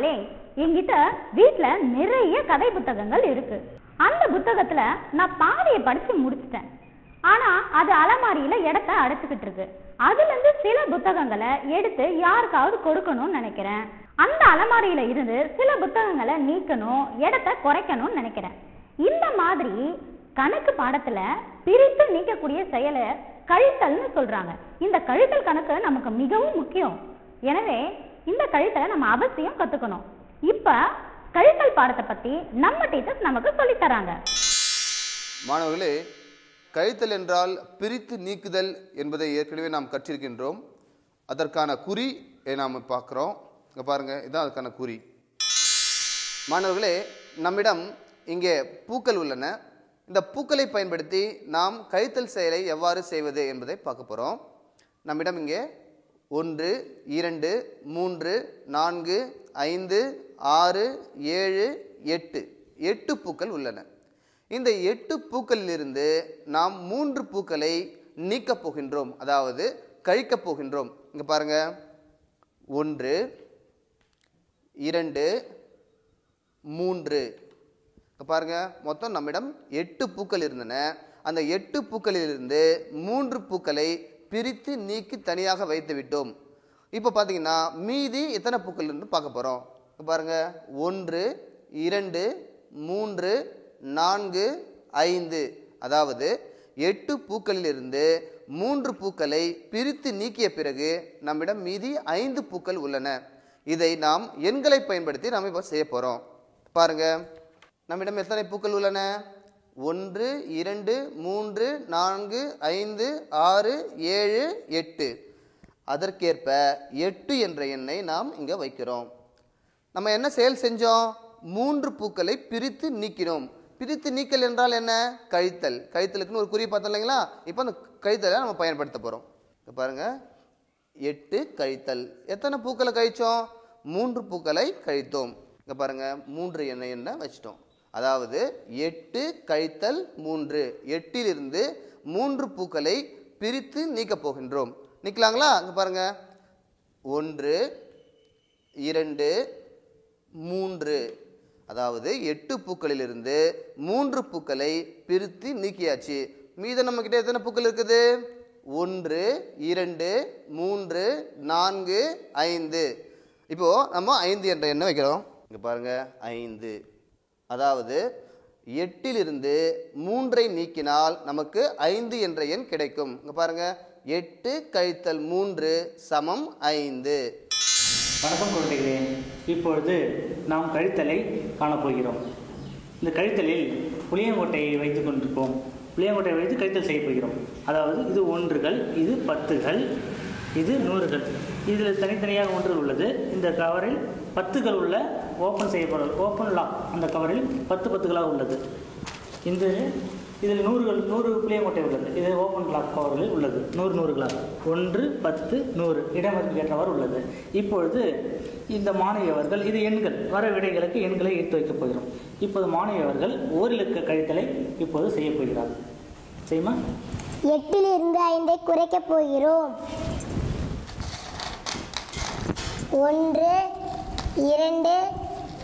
நண்பர்களே, என்கிட்ட வீட்டுல நிறைய கதை புத்தகங்கள் இருக்கு. அந்த புத்தகத்துல நான் பாதியை படிச்சு முடிச்சிட்டேன். ஆனா அது அலமாரியில இடத்தை அடைச்சுக்கிட்டு இருக்கு. அதுல இருந்து சில புத்தகங்களை எடுத்து யாருக்காவது கொடுக்கணும்னு நினைக்கிறேன். அந்த அலமாரியில இருந்து சில புத்தகங்களை நீக்கணும், இடத்தை குறைக்கணும்னு நினைக்கிறேன். இந்த மாதிரி கணக்கு பாடத்துல பிரித்து நீக்கக்கூடிய செயலை கழித்தல்னு சொல்றாங்க. இந்த கழித்தல் கணக்கு நமக்கு மிகவும் முக்கியம். எனவே இந்த கழித்தலை நம்ம அவசியம் கத்துக்கணும். இப்ப கழித்தல் பாடத்தை பத்தி நம்ம டீச்சர்ஸ் நமக்கு சொல்லி தராங்க. மாணவர்களே, கழித்தல் என்றால் பிரித்து நீக்குதல் என்பதை ஏற்கனவே நாம் கற்றிருக்கின்றோம். அதற்கான குறி நாம் பார்க்குறோம். இங்கே பாருங்கள், இதுதான் அதுக்கான குறி. மாணவர்களே, நம்மிடம் இங்கே பூக்கள் உள்ளன. இந்த பூக்களை பயன்படுத்தி நாம் கழித்தல் செயலை எவ்வாறு செய்வது என்பதை பார்க்க போகிறோம். நம்மிடம் இங்கே 1, 2, 3, 4, 5, 6, 7, 8 பூக்கள் உள்ளன. இந்த 8 பூக்களிலிருந்து நாம் 3 பூக்களை நீக்கப் போகின்றோம், அதாவது கழிக்கப் போகின்றோம். இங்கே பாருங்க, 1, 2, 3. இங்கே பாருங்க, மொத்தம் நம்மிடம் 8 பூக்கள் இருந்தன. அந்த 8 பூக்களிலிருந்து 3 பூக்களை பிரித்து நீக்கி தனியாக வைத்து விட்டோம். இப்போ பார்த்தீங்கன்னா மீதி எத்தனை பூக்கள் இருந்து பார்க்க போகிறோம். பாருங்க, 1, 2, 3, 4, 5. அதாவது 8 பூக்களிலிருந்து 3 பூக்களை பிரித்து நீக்கிய பிறகு நம்மிடம் மீதி 5 பூக்கள் உள்ளன. இதை நாம் எண்களை பயன்படுத்தி நாம் இப்போ செய்ய போகிறோம். பாருங்க, நம்மிடம் எத்தனை பூக்கள் உள்ளன? 1, 2, 3, 4, 5, 6, 7, 8. அதற்கேற்ப 8 என்ற எண்ணை நாம் இங்கே வைக்கிறோம். நம்ம என்ன செயல் செஞ்சோம்? 3 பூக்களை பிரித்து நீக்கினோம். பிரித்து நீக்கல் என்றால் என்ன? கழித்தல். கழித்தலுக்குன்னு ஒரு குறி பார்த்தோம் இல்லைங்களா? இப்போ அந்த கழித்தலை நம்ம பயன்படுத்த போகிறோம். இப்போ பாருங்கள், 8 கழித்தல். எத்தனை பூக்களை கழித்தோம்? 3 பூக்களை கழித்தோம். இங்கே பாருங்கள், 3 எண்ணை வச்சிட்டோம். அதாவது 8 கழித்தல் 3. 8லிருந்து 3 பூக்களை பிரித்து நீக்கப் போகின்றோம். நீக்கலாங்களா? இங்கே பாருங்க, 1, 2, 3. அதாவது 8 பூக்களிலிருந்து 3 பூக்களை பிரித்து நீக்கியாச்சு. மீதம் நம்ம கிட்ட எத்தனை பூக்கள் இருக்குது? 1, 2, 3, 4, 5. இப்போ நம்ம 5 என்ற எண்ணை வைக்கிறோம். இங்கே பாருங்க, 5. அதாவது 8லிருந்து 3ஐ நீக்கினால் நமக்கு 5 என்ற எண் கிடைக்கும். இங்கே பாருங்க, 8 கழித்தல் 3 சமம் 5. வணக்கம் குழந்தைகளே, இப்பொழுது நாம் கழித்தலை காணப்போகிறோம். இந்த கழித்தலில் புளியங்கொட்டையை வைத்துக் கொண்டிருப்போம். புளியங்கொட்டையை வைத்து கழித்தல் செய்ய போகிறோம். அதாவது இது 1கள், இது 10கள், இது 100கள். இதில் தனித்தனியாக 1 உள்ளது. இந்த கவரில் 10கள் உள்ள ஓப்பன் செய்யப்படும் ஓப்பன் லாக். அந்த கவரில் 10 உள்ளது. இதில் 100 புளியங்கொட்டை உள்ளது. இது ஓப்பன் லாக் கவரில் உள்ளது. 100 1, 10, 100 இடமதிப்பு ஏற்றவாறு உள்ளது. இப்பொழுது இந்த மாணவியவர்கள், இது எண்கள், வர விடைகளுக்கு எண்களை எடுத்து வைக்கப் போகிறோம். இப்போது மாணவியவர்கள் ஓரிலக்க கழித்தலை இப்போது செய்ய போகிறார்கள். செய்யுமா? 8லிருந்து 5ஐ குறைக்கப் போகிறோம். 1, 2,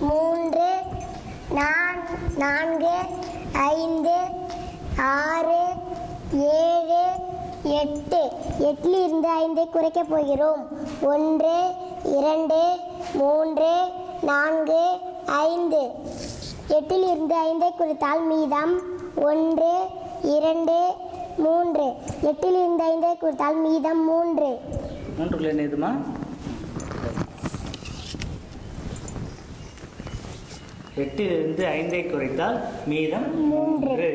3, 4, 5, 6, 7, 8. 8லிருந்து 5ஐ குறைக்கப் போகிறோம். 1, 2, 3, 4, 5. 8லிருந்து 5ஐ குறைத்தால் மீதம் 1, 2, 3. 8லிருந்து 5ஐ குறைத்தால் மீதம் 3. 3 என்ன இதுமா? 8லிருந்து 5ஐ குறைத்தால் மீதம் 3.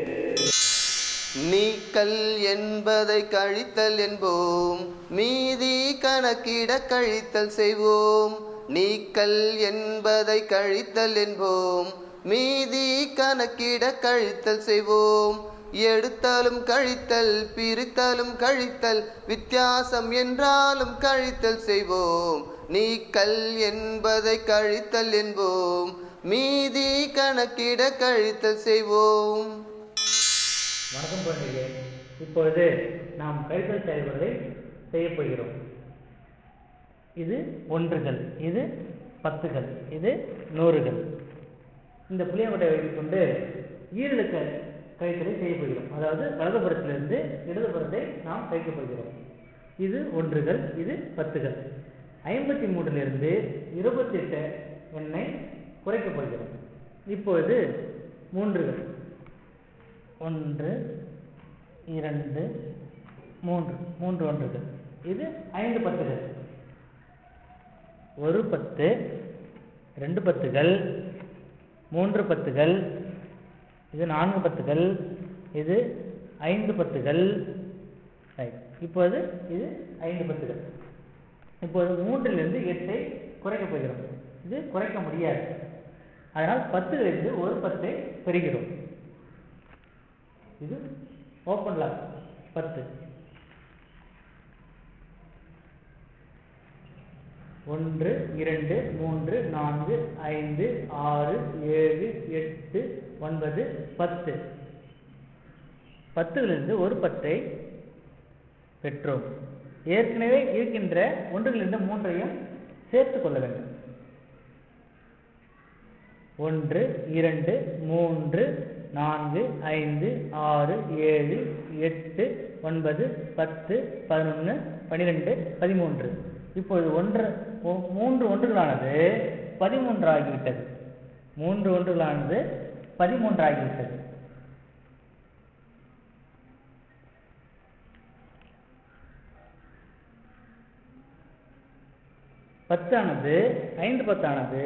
நீக்கல் என்பதை கழித்தல் என்போம், மீதி கணக்கிட கழித்தல் செய்வோம். நீக்கல் என்பதை கழித்தல் என்போம், மீதி கணக்கிட கழித்தல் செய்வோம். எடுத்தலும் கழித்தல், பிரித்தலும் கழித்தல், வித்தியாசம் என்றாலும் கழித்தல் செய்வோம். நீக்கல் என்பதை கழித்தல் என்போம், மீதி கணக்கிட கழித்தல் செய்வோம். வணக்கம் குழந்தைகளே, இப்பொழுது நாம் கழித்தல் செயல்பாடுகளை செய்ய போகிறோம். இது 1கள், இது 10கள், இது 100கள். இந்த புளியங்கொட்டை வைத்துக்கொண்டு ஈரிழுக்க கழித்தலை செய்ய போகிறோம். அதாவது வலதுபுறத்திலிருந்து இடதுபுறத்தை நாம் கழிக்கப் போகிறோம். இது 1கள், இது 10கள். 53லிருந்து 28 எண்ணை குறைக்கப் போகிறோம். இப்பொழுது 3கள், 1 2 3, 3 1கள், இது 5 10கள். 1 10, 2 10கள், 3 10கள், இது 4 10கள், இது 5 10கள். இப்போது இது 5 10கள். இப்போது 3லிருந்து 8ஐ குறைக்கப் போகிறோம். இது குறைக்க முடியாது. அதனால் 10லிருந்து ஒரு 10ஐ பெறுகிறோம். இது ஓப்பன் லாக் 10. 1 2 3 4 5 6 7 8 9 10. 10லிருந்து ஒரு 10ஐ பெற்றோம். ஏற்கனவே இருக்கின்ற 1லிருந்து 3ஐயும் சேர்த்து கொள்ள வேண்டும். 1 2 3 4 5 6 7 8 9 10 11 12 13. இப்பொழுது 3 ஒன்றுகளானது 13 ஆகிவிட்டது. 3 ஒன்றுகளானது 13 ஆகிவிட்டது. பத்தானது 5 10ஆனது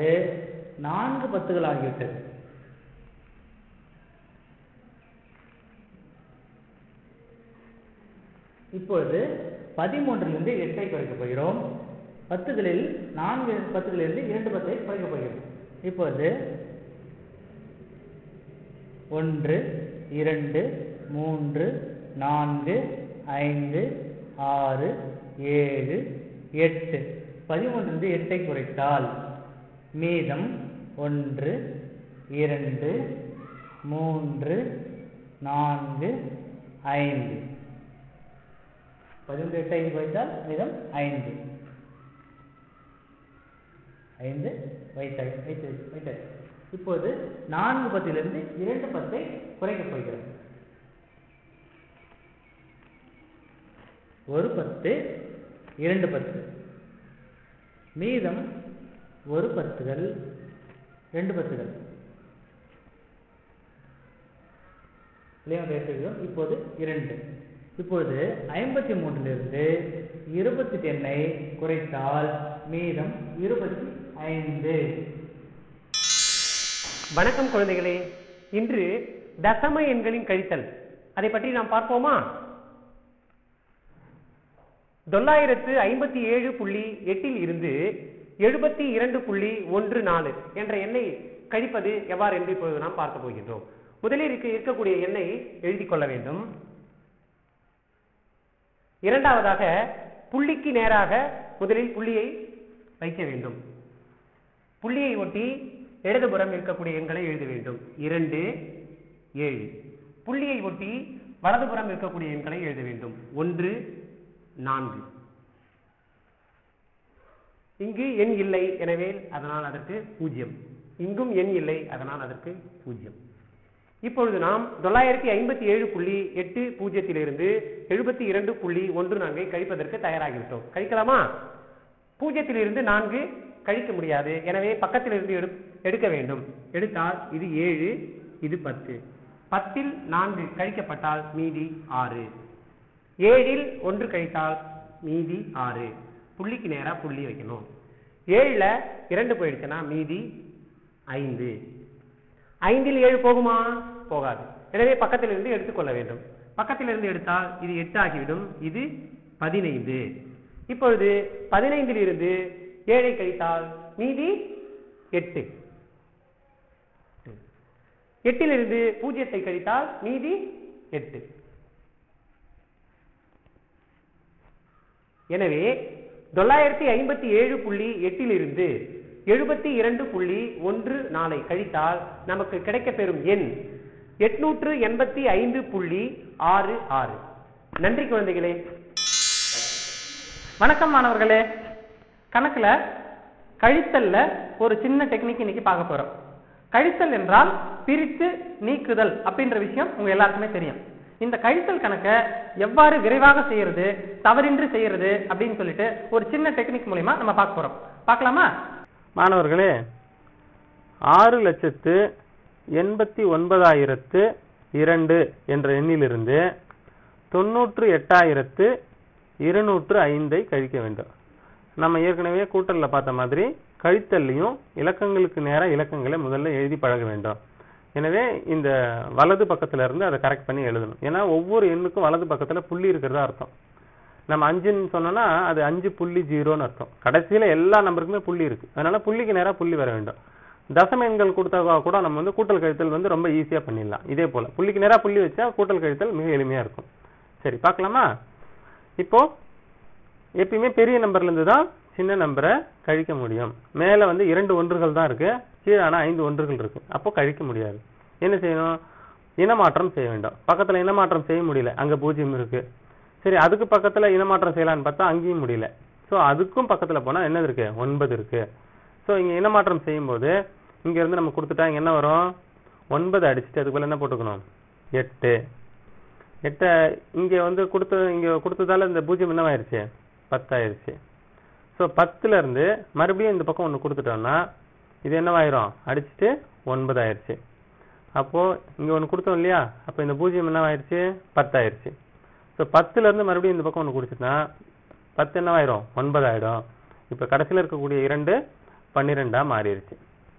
4 10கள் ஆகிவிட்டது. இப்பொழுது 13லிருந்து 8ஐ குறைக்கப் போகிறோம். 10களில் 4 10களிலிருந்து 2 10ஐ குறைக்கப் போகிறோம். இப்பொழுது 1 2 3 4 5 6 7 8. 13லிருந்து 8ஐ குறைத்தால் மீதம் 1 2 3 4 5. 13 8ஐ குறைத்தால் மீதம் 5. 5 வைத்தாய். இப்போது 4 10லிருந்து 2 10ஐ குறைக்கப் போகிறோம். ஒரு 10 2 10. மீதம் ஒரு 10கள் 2 10கள். இப்போது 2. இப்பொழுது 53லிருந்து 28 எண்ணை குறைத்தால் மீதம் 25. வணக்கம் குழந்தைகளே, இன்று தசம எண்களின் கழித்தல் அதை பற்றி நாம் பார்ப்போமா? 957.8 இருந்து 72.14 என்ற எண்ணை கழிப்பது எவ்வாறு என்று இப்பொழுது நாம் பார்க்க போகின்றோம். முதலில் இருக்கக்கூடிய எண்ணை எழுதிக் கொள்ள வேண்டும். இரண்டாவதாக புள்ளிக்கு நேராக முதலில் புள்ளியை வைக்க வேண்டும். புள்ளியை ஒட்டி இடதுபுறம் இருக்கக்கூடிய எண்களை எழுத வேண்டும். 2 7. புள்ளியை ஒட்டி வலதுபுறம் இருக்கக்கூடிய எண்களை எழுத வேண்டும். 1 4. இங்கு எண் இல்லை, எனவே அதனால் அதற்கு 0. இங்கும் எண் இல்லை, அதனால் அதற்கு 0. இப்பொழுது நாம் 957.80 இலிருந்து 72.14 கழிப்பதற்கு தயாராகிவிட்டோம். கழிக்கலாமா? 0லிருந்து 4 கழிக்க முடியாது, எனவே பக்கத்திலிருந்து எடுக்க வேண்டும். எடுத்தால் இது 7, இது 10. 10ல் 4 கழிக்கப்பட்டால் மீதி 6. 7ல் 1 கழித்தால் மீதி 6. புள்ளிக்கு நேரா புள்ளி வைக்கணும். 7ல் 2 போயிடுச்சுன்னா மீதி 5. 5ல் 7 போகுமா? போகாது. எனவே பக்கத்திலிருந்து எடுத்துக்கொள்ள வேண்டும். பக்கத்திலிருந்து எடுத்தால் இது 8 ஆகிவிடும். இது 15. இப்பொழுது 15லிருந்து 7ஐ கழித்தால் மீதி 8. 8லிருந்து 0ஐ கழித்தால் மீதி 8. எனவே 957.8 இலிருந்து 72.14 கழித்தால் நமக்கு கிடைக்கப்பெறும் எண் 885.66. நன்றி குழந்தைகளே. வணக்கம் மாணவர்களே. கணக்குல கழித்தல்ல ஒரு சின்ன டெக்னிக் இன்னைக்கு பார்க்க போறோம். கழித்தல் என்றால் பிரித்து நீக்குதல் அப்படின்ற விஷயம் உங்க எல்லாருக்குமே தெரியும். இந்த கழித்தல் கணக்கை எவ்வாறு விரைவாக செய்யறது, தவறின்றி செய்யறது அப்படின்னு சொல்லிட்டு ஒரு சின்ன டெக்னிக் மூலமா நம்ம பார்க்க போறோம். பார்க்கலாமா? மாணவர்களே, 6,89,200 என்ற எண்ணிலிருந்து 98,205 கழிக்க வேண்டும். நம்ம ஏற்கனவே கூட்டல்ல பார்த்த மாதிரி கழித்தல்லையும் இலக்கங்களுக்கு நேர இலக்கங்களை முதல்ல எழுதி பழக வேண்டும். எனவே இந்த வலது பக்கத்துல இருந்து அதை கரெக்ட் பண்ணி எழுதணும். ஏன்னா ஒவ்வொரு எண்ணுக்கும் வலது பக்கத்துல புள்ளி இருக்கிறதா அர்த்தம். நம்ம 5ன்னு சொன்னோம்னா அது 5.0ன்னு அர்த்தம். கடைசியில எல்லா நம்பருக்குமே புள்ளி இருக்கு. அதனால புள்ளிக்கு நேரா புள்ளி வர வேண்டும். தசம எண்கள் கொடுத்தா கூட நம்ம வந்து கூட்டல் கழித்தல் ரொம்ப ஈஸியா பண்ணிடலாம். இதே போல புள்ளிக்கு நேரா புள்ளி வச்சா கூட்டல் கழித்தல் மிக எளிமையா இருக்கும். சரி, பார்க்கலாமா? இப்போ எப்பயுமே பெரிய நம்பர்ல இருந்து தான் சின்ன நம்பரை கழிக்க முடியும். மேல 2 ஒன்றுகள் தான் இருக்கு, கீழான 5 ஒன்றுகள் இருக்கு. அப்போ கழிக்க முடியாது. என்ன செய்யணும்? இனமாற்றம் செய்ய வேண்டும். பக்கத்துல இனமாற்றம் செய்ய முடியல, அங்க 0 இருக்கு. சரி, அதுக்கு பக்கத்துல இனமாற்றம் செய்யலான்னு பார்த்தா அங்கேயும் முடியல. சோ அதுக்கும் பக்கத்துல போனா என்ன இருக்கு? 9 இருக்கு. சோ இங்க இனமாற்றம் செய்யும் போது இங்க இருந்து நம்ம கொடுத்துட்டா இங்க என்ன வரும்? 9 அடிச்சுட்டு அதுக்கு என்ன போட்டுக்கணும்? 8. 8 இங்க கொடுத்ததால இந்த 0 என்னவாயிருச்சு? 10 ஆயிருச்சு. ஸோ 10ல இருந்து மறுபடியும் இந்த பக்கம் 1 கொடுத்துட்டோம்னா இது என்னவாயிரும்? அடிச்சுட்டு 9 ஆயிருச்சு. அப்போ இங்க 1 கொடுத்தோம் இல்லையா? அப்போ இந்த 0 என்னவாயிருச்சு? 10 ஆயிருச்சு. ஸோ 10ல இருந்து மறுபடியும் இந்த பக்கம் 1 கொடுத்துட்டா 10 என்னவாயிரும்? 9 ஆயிடும். இப்போ கடைசியில் இருக்கக்கூடிய 2 12ஆ மாறிடுச்சு.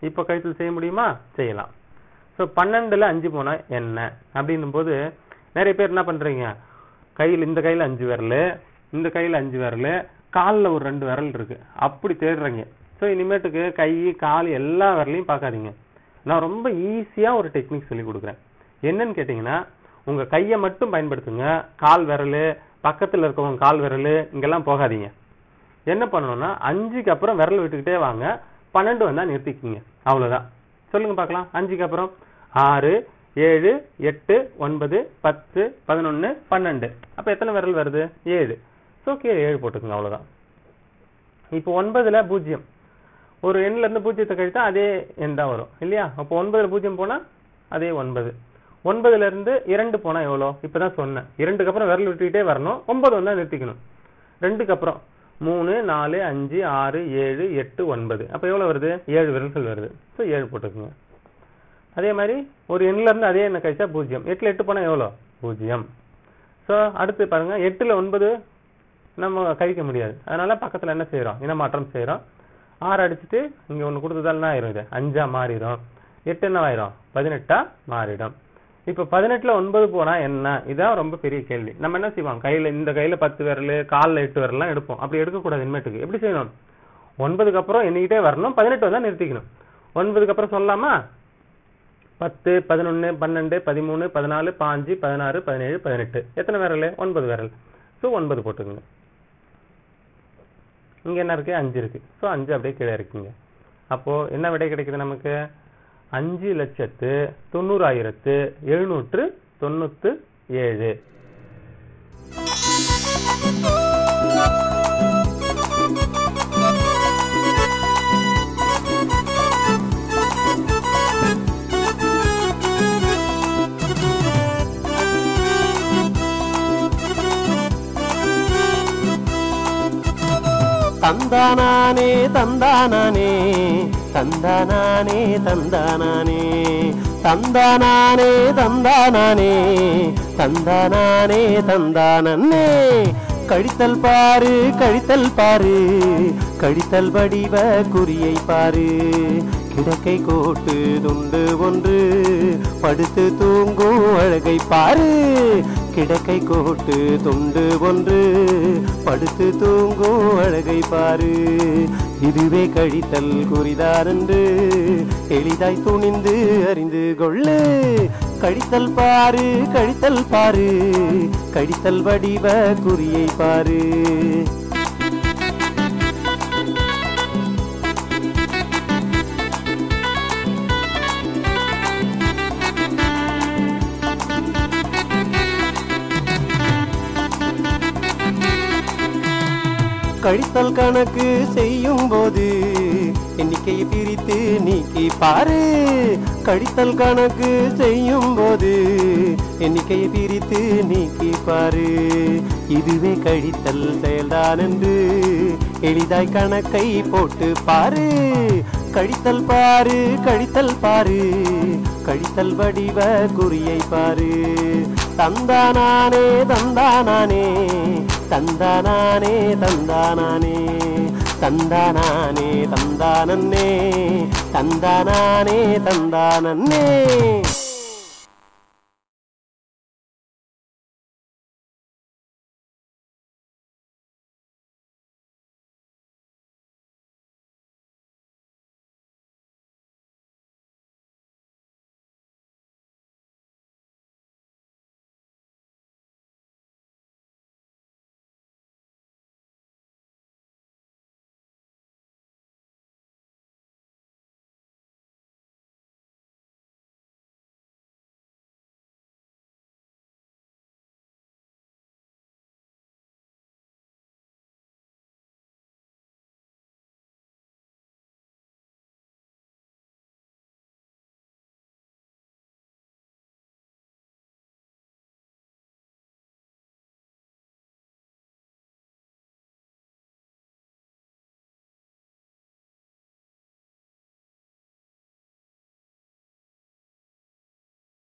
இப்போ கழித்தல் செய்ய முடியுமா? செய்யலாம். ஸோ 12ல 5 போனா என்ன அப்படின்னும் போது நிறைய பேர் என்ன பண்றீங்க? இந்த கையில 5 விரல், இந்த கையில 5 விரல், காலில் ஒரு 2 விரல் இருக்கு, அப்படி தேடுறீங்க. ஸோ இனிமேட்டுக்கு கை கால் எல்லா விரலையும் பார்க்காதீங்க. நான் ரொம்ப ஈஸியா ஒரு டெக்னிக் சொல்லி கொடுக்குறேன். என்னன்னு கேட்டீங்கன்னா, உங்க கையை மட்டும் பயன்படுத்துங்க. கால் விரல், பக்கத்துல இருக்கவங்க கால் விரல் இங்கெல்லாம் போகாதீங்க. என்ன பண்ணணும்னா 5க்கு அப்புறம் விரல் விட்டுக்கிட்டே வாங்க. 12 வந்தா நிறுத்திக்கிங்க. அவ்வளவுதான். சொல்லுங்க பார்க்கலாம். 5க்கு அப்புறம் 6, 7, 8, 9, 10, 11, 12. அப்ப எத்தனை விரல் வருது? 7. சோ கீழே 7 போட்டுக்கோங்க. அவ்வளவுதான். இப்போ 9ல 0, ஒரு எண்ணில இருந்து 0 கழித்தா அதே எண் தான் வரும் இல்லையா? அப்போ 9ல 0 போனா அதே 9. 9ல இருந்து 2 போனா எவ்வளோ? இப்பதான் சொன்னேன். 2க்கு அப்புறம் விரல் விட்டுக்கிட்டே வரணும். 9 வந்தா நிறுத்திக்கணும். 2க்கு அப்புறம் 3, 4, 5, 6, 7, 8, 9. அப்ப எவ்வளவு வருது? 7 விரல்கள் வருது. சோ 7 போட்டுக்கோங்க. அதே மாதிரி ஒரு எண்ணில இருந்து அதே எண்ணை கழிச்சா 0. 8ல 8 போனா எவ்வளோ? 0. சோ அடுத்து பாருங்க, 8ல 9 நம்ம கழிக்க முடியாது. அதனால பக்கத்துல என்ன செய்யறோம்? இனமாற்றம் செய்யறோம். 6 அடிச்சுட்டு இங்க 1 கொடுத்ததால என்ன ஆயிரும்? இது 5ஆ மாறிடும். 8 என்னவாயிரும்? 18ஆ மாறிடும். இப்ப 18ல 9 போனா என்ன? இதான் ரொம்ப பெரிய கேள்வி. நம்ம என்ன செய்வோம்? இந்த கையில 10 விரல், கால்ல 8 விரல்லாம் எடுப்போம். அப்படி எடுக்கக்கூடாது. இனிமேட்டுக்கு எப்படி செய்யணும்? 9க்கு அப்புறம் எண்ணிக்கிட்டே வரணும். 18 வந்தா நிறுத்திக்கணும். 9க்கு அப்புறம் சொல்லலாமா? 10, 11, 12, 13, 14, 15, 16, 17, 18. எத்தனை விரல்? 9 விரல். சோ 9 போட்டுக்கோங்க. இங்க என்ன இருக்கு? 5 இருக்கு. சோ 5 அப்படியே கீழே இருக்குங்க. அப்போ என்ன விடை கிடைக்குது நமக்கு? 5,90,797. தந்தானே தந்தானே தந்தானே தந்தானே தந்தானே தந்தானே தந்தானே தந்தானே. கழித்தல் பாரு கழித்தல் பாரு, கழித்தல் வடிவ குறியை பாரு. கிடக்கை கோட்டு துண்டு ஒன்று, படுத்து தூங்கும் அழகை பாரு. கிடக்கை கோட்டு துண்டு ஒன்று, படுத்து தூங்கும் அழகை பாரு. இதுவே கழித்தல் குறிதார் என்று எளிதாய் துணிந்து அறிந்து கொள்ளு. கழித்தல் பாரு கழித்தல் பாரு, கழித்தல் வடிவ குறியை பாரு. கழித்தல் கணக்கு செய்யும் போது எண்ணிக்கையை பிரித்து நீக்கி பாரு. கழித்தல் கணக்கு செய்யும் போது எண்ணிக்கையை பிரித்து நீக்கி பாரு. இதுவே கழித்தல் செயல்தான் என்று எளிதாய் கணக்கை போட்டு பாரு. கழித்தல் பாரு, கழித்தல் பாரு, கழித்தல் வடிவ குறியை பாரு. தந்தானானே தந்தானானே தந்தானானே தந்தானானே தந்தானானே தந்தானே தந்தானானே தந்தானே.